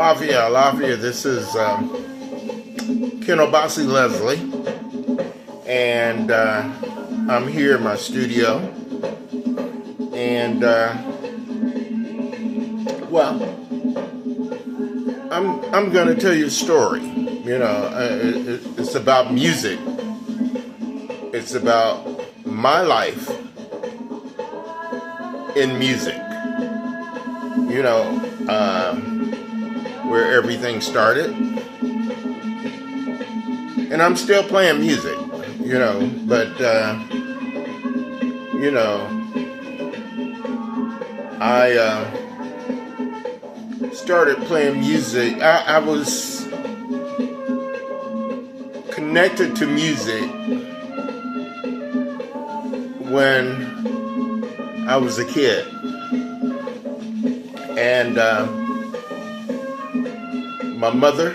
Alafia. This is Ken Obasi Leslie, and I'm here in my studio, and well, I'm going to tell you a story. You know, it's about music. It's about my life in music. You know, where everything started. And I'm still playing music, you know, but, you know, I started playing music. I was connected to music when I was a kid. And my mother,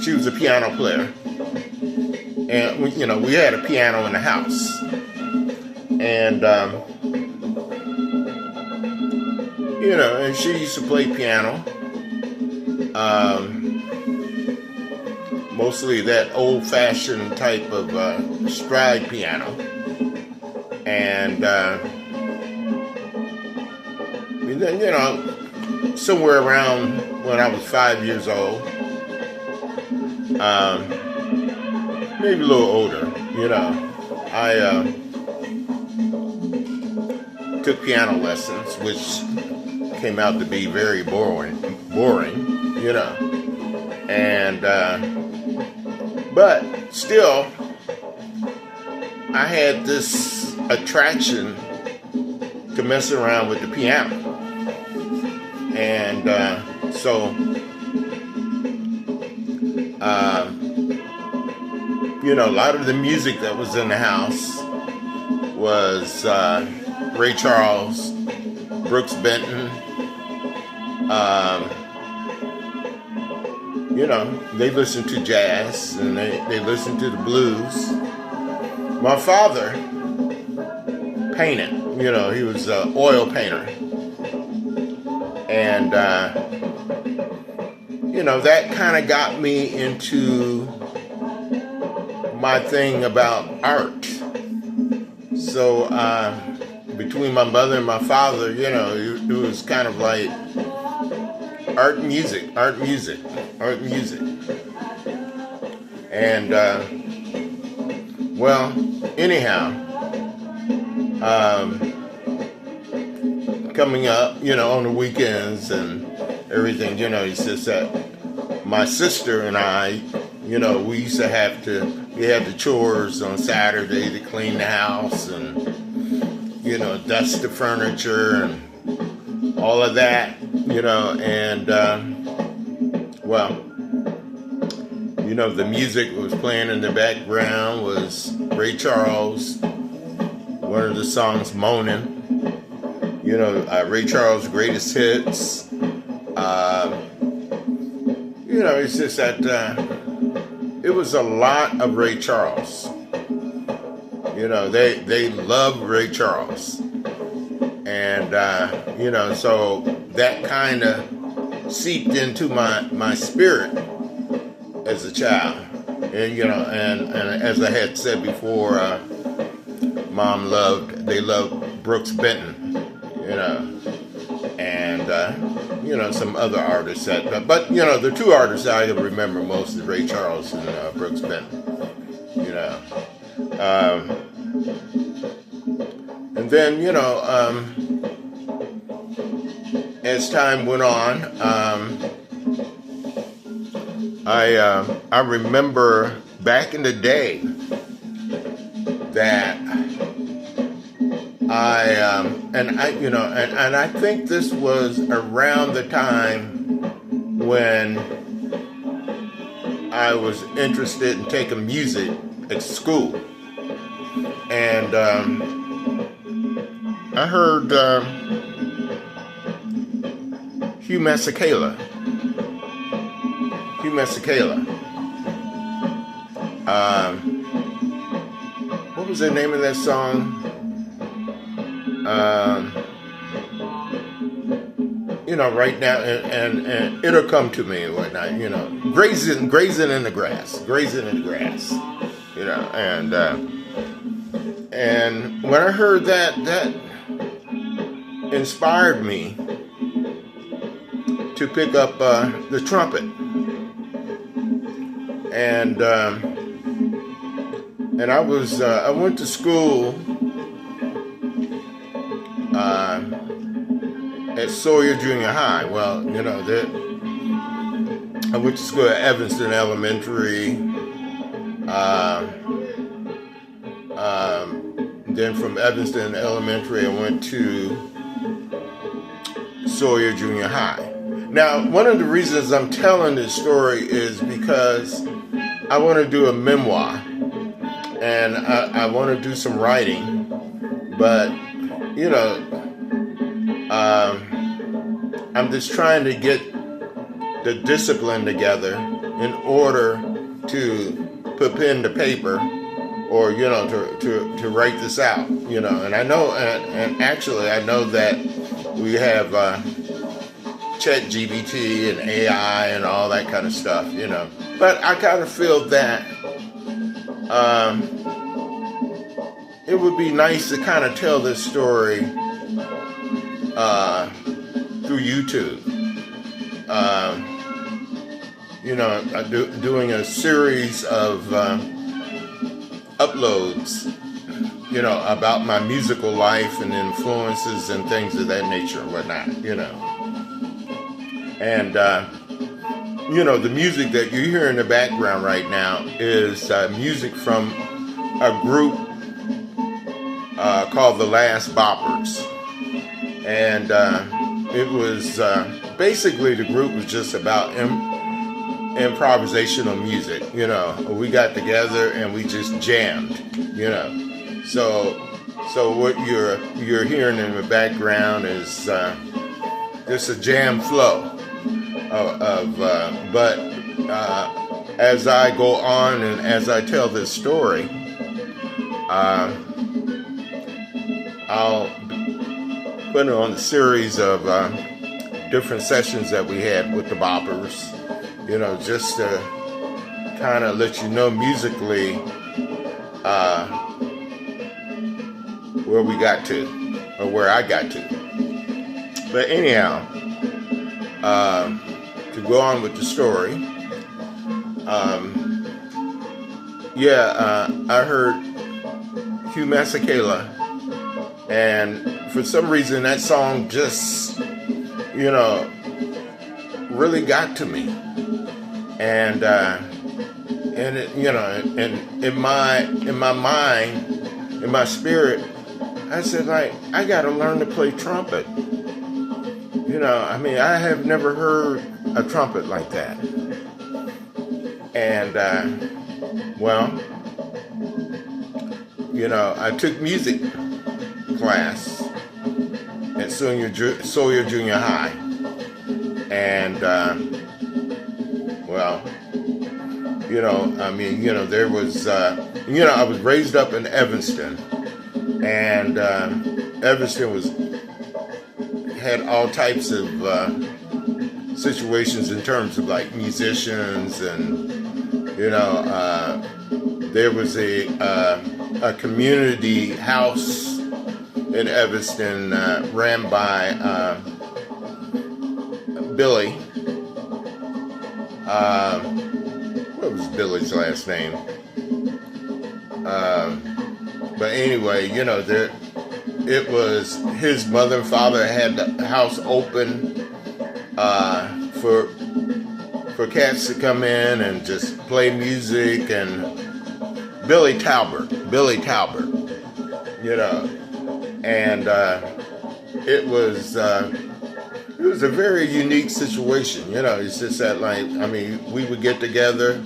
she was a piano player. And, we had a piano in the house. And, and she used to play piano. Mostly that old-fashioned type of stride piano. And then, somewhere around when I was 5 years old, maybe a little older, I took piano lessons, which came out to be very boring, and but still, I had this attraction to mess around with the piano. And so, a lot of the music that was in the house was Ray Charles, Brooks Benton. They listened to jazz and they listened to the blues. My father painted. He was an oil painter. And, that kind of got me into my thing about art. So, between my mother and my father, it was kind of like art and music. And, anyhow, coming up, on the weekends and everything, it's just that my sister and I, we used to we had the chores on Saturday to clean the house and, dust the furniture and all of that, and, the music that was playing in the background was Ray Charles, one of the songs, Moanin'. Ray Charles' greatest hits. It's just that it was a lot of Ray Charles. They love Ray Charles. And, so that kind of seeped into my spirit as a child. And, and as I had said before, they loved Brooks Benton. And some other artists but the two artists I remember most is Ray Charles and Brooks Benton. And then as time went on, I remember back in the day that I think this was around the time when I was interested in taking music at school. And I heard Hugh Masekela. What was the name of that song? right now, and it'll come to me and whatnot, grazing in the grass, and when I heard that inspired me to pick up the trumpet, and I went to school at Sawyer Junior High. Well, I went to school at Evanston Elementary. Then from Evanston Elementary, I went to Sawyer Junior High. Now, one of the reasons I'm telling this story is because I want to do a memoir, and I want to do some writing, but I'm just trying to get the discipline together in order to put pen to paper, or to write this out, and I know, and actually I know that we have ChatGPT and AI and all that kind of stuff, but I kind of feel that it would be nice to kind of tell this story through YouTube. Doing a series of uploads, about my musical life and influences and things of that nature and whatnot, And, the music that you hear in the background right now is music from a group called The Last Boppers. And it was basically, the group was just about improvisational music. We got together and we just jammed. So what you're hearing in the background is just a jam flow but as I go on and as I tell this story, I'll put it on a series of different sessions that we had with the Boppers, just to kind of let you know musically where we got to, or where I got to. But anyhow, to go on with the story, I heard Hugh Masekela, and for some reason that song just, really got to me, and it, and in my mind, in my spirit, I said, I gotta learn to play trumpet. I have never heard a trumpet like that. And, I took music class at Sawyer Junior High. And, there was, I was raised up in Evanston. And Evanston had all types of situations in terms of like musicians, and there was a community house in Evanston ran by Billy. What was Billy's last name? But anyway, it was his mother and father had the house open for cats to come in and just play music, and Billy Talbert, and it was a very unique situation. It's just that we would get together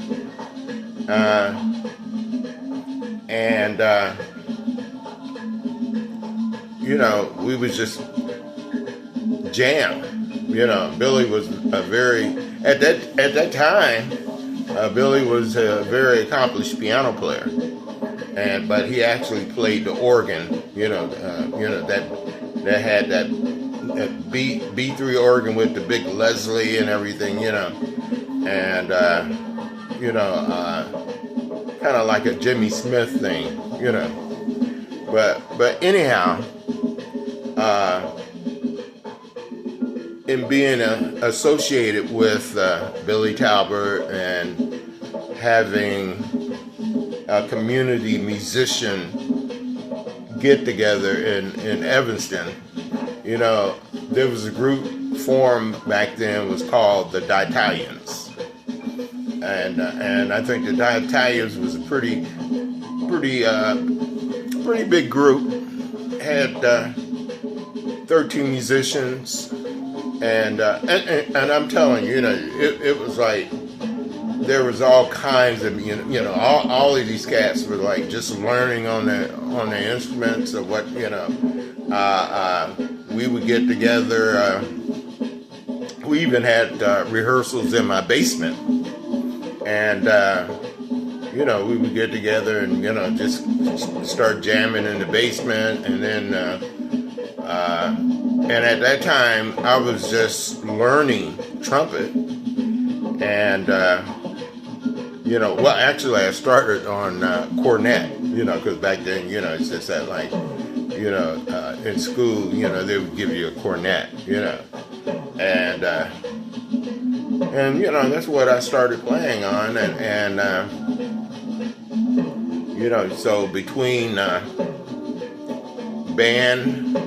and we would just jam. Billy was at that time, Billy was a very accomplished piano player, but he actually played the organ. That had that at B3 organ with the big Leslie and everything, and kind of like a Jimmy Smith thing, But anyhow, in being associated with Billy Talbert and having a community musician get together in Evanston, there was a group formed back then, was called the Ditalians, and I think the Ditalians was a pretty big group. Had 13 musicians, and I'm telling you, it was like there was all kinds of all of these cats were like just learning on the instruments of what we would get together. We even had rehearsals in my basement, and we would get together and just start jamming in the basement, and then and at that time I was just learning trumpet, and well, actually I started on cornet, because back then it's just that like in school they would give you a cornet, and that's what I started playing on, and so between band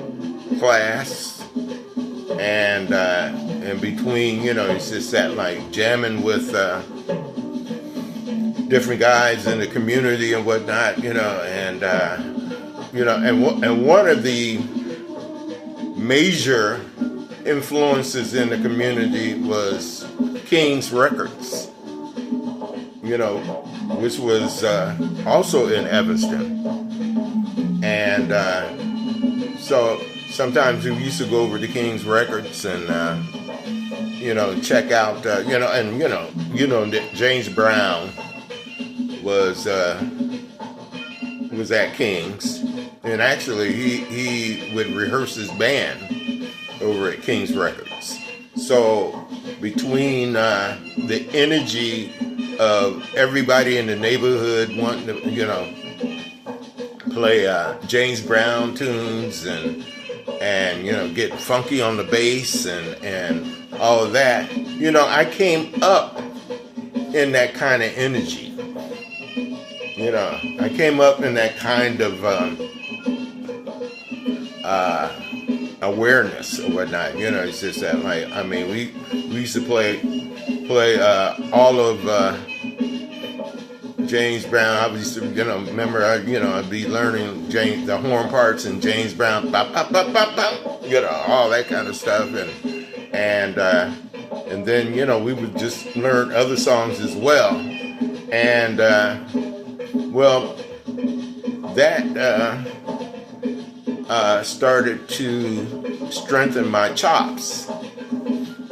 class and between it's just that like jamming with different guys in the community and whatnot, and one of the major influences in the community was King's Records, which was also in Evanston. And so sometimes we used to go over to King's Records and, check out, that James Brown was at King's. And actually he would rehearse his band over at King's Records. So between the energy of everybody in the neighborhood wanting to, play James Brown tunes and get funky on the bass and all of that, I came up in that kind of energy. I came up in that kind of awareness or whatnot. It's just that like we used to play all of James Brown. I used to remember I'd be learning the horn parts and James Brown, bop, bop, bop, bop, bop, all that kind of stuff, and then we would just learn other songs as well, and that started to strengthen my chops,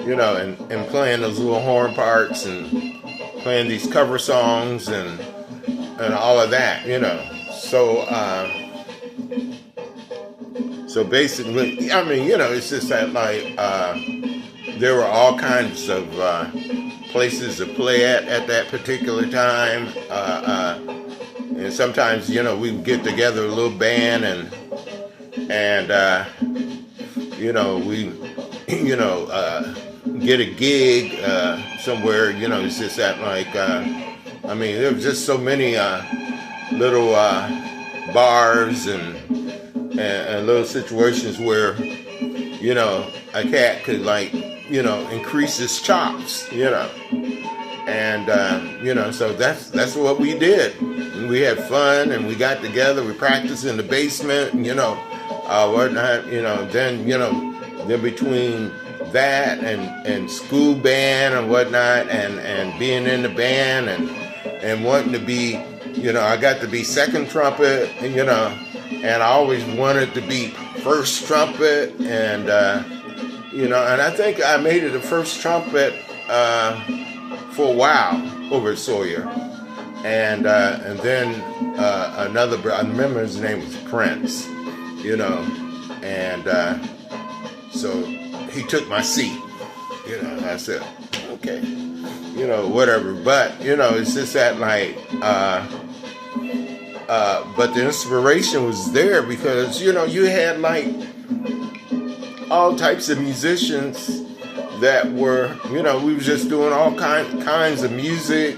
and playing those little horn parts and playing these cover songs and all of that, So basically, it's just that like there were all kinds of places to play at that particular time, and sometimes we'd get together a little band and we get a gig somewhere. It's just that like there was just so many little bars and little situations where a cat could like increase his chops, and so that's what we did. And we had fun and we got together. We practiced in the basement, and whatnot. Then between that and school band and whatnot, and being in the band and wanting to be, I got to be second trumpet, and I always wanted to be first trumpet, and and I think I made it the first trumpet for a while over at Sawyer, and then another brother, I remember his name was Prince, and So he took my seat. You know, I said, okay, you know, whatever. But, you know, it's just that like, but the inspiration was there because, you know, you had like all types of musicians that were, you know, we was just doing all kinds of music.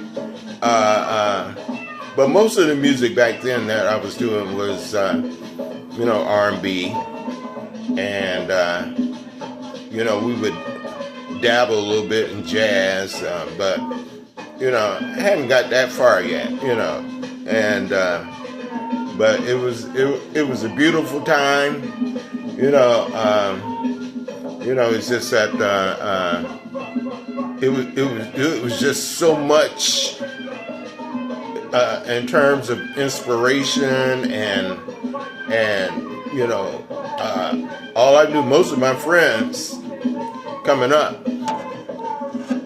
But most of the music back then that I was doing was, you know, R&B. And, you know, we would dabble a little bit in jazz, but, you know, I hadn't got that far yet, you know. And, but it was a beautiful time, you know. You know, it's just that it was just so much in terms of inspiration and you know, all I knew, most of my friends coming up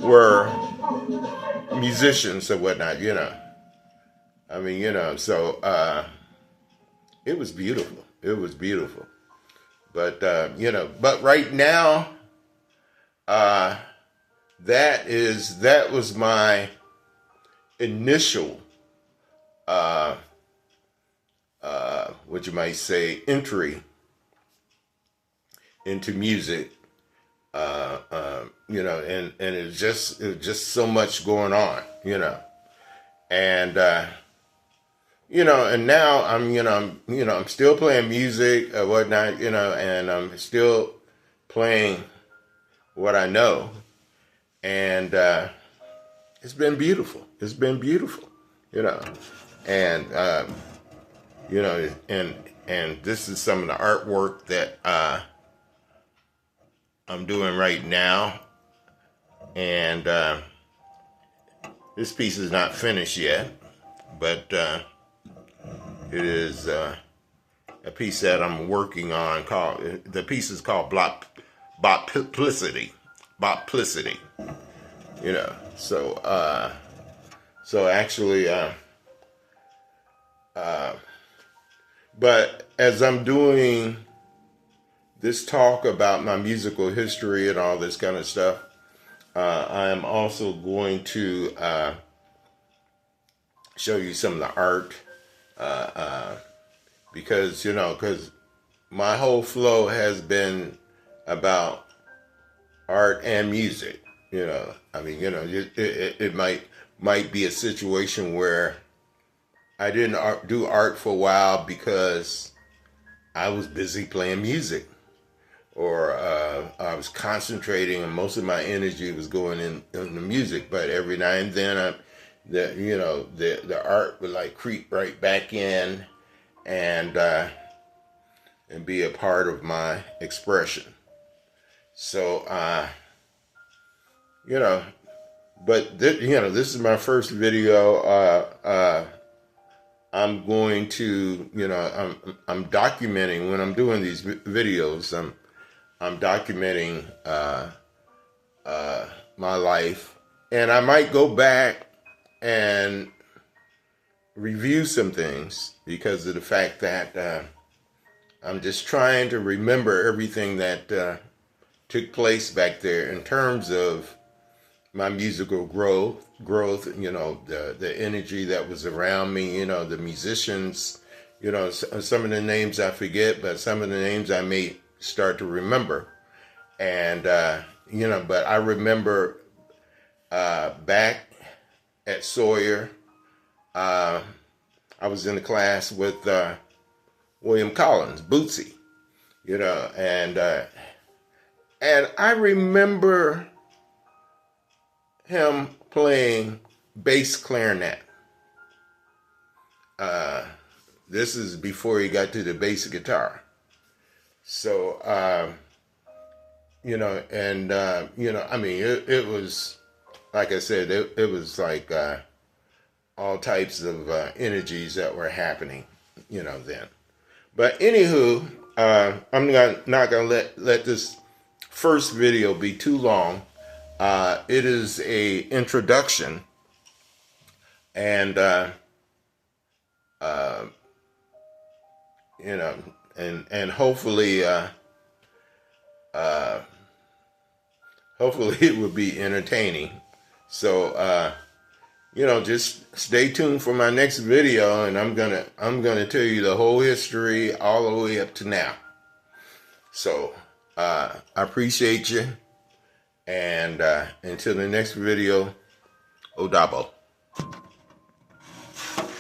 were musicians and whatnot, you know. I mean, you know, so it was beautiful. It was beautiful. But, you know, but right now, that was my initial, what you might say, entry into music. You know, and it was just so much going on, you know. And, you know, and now I'm still playing music or whatnot, you know, and I'm still playing what I know. And it's been beautiful. It's been beautiful, you know. And, you know, and this is some of the artwork that I'm doing right now. And this piece is not finished yet, but it is a piece that I'm working on the piece is called Botplicity. Botplicity. You know, so actually, but as I'm doing this talk about my musical history and all this kind of stuff, I am also going to show you some of the art, because, you know, because my whole flow has been about art and music. You know, I mean, you know, it might be a situation where I didn't do art for a while because I was busy playing music, or I was concentrating, and most of my energy was going in the music. But every now and then, the art would like creep right back in, and be a part of my expression. So, you know, but this is my first video. I'm going to, you know, I'm documenting when I'm doing these videos. I'm documenting my life, and I might go back and review some things because of the fact that I'm just trying to remember everything that took place back there in terms of my musical growth, you know, the energy that was around me, you know, the musicians, you know, some of the names I forget, but some of the names I may start to remember. And, you know, but I remember back at Sawyer, I was in the class with William Collins, Bootsy, you know, and I remember him playing bass clarinet. This is before he got to the bass guitar. So, you know, and, you know, I mean, it was, like I said, it was like all types of energies that were happening, you know, then. But anywho, I'm not going to let this first video be too long. It is a introduction, and you know, and hopefully hopefully it will be entertaining. So, just stay tuned for my next video, and I'm gonna tell you the whole history all the way up to now. So, I appreciate you, and until the next video, Odabo.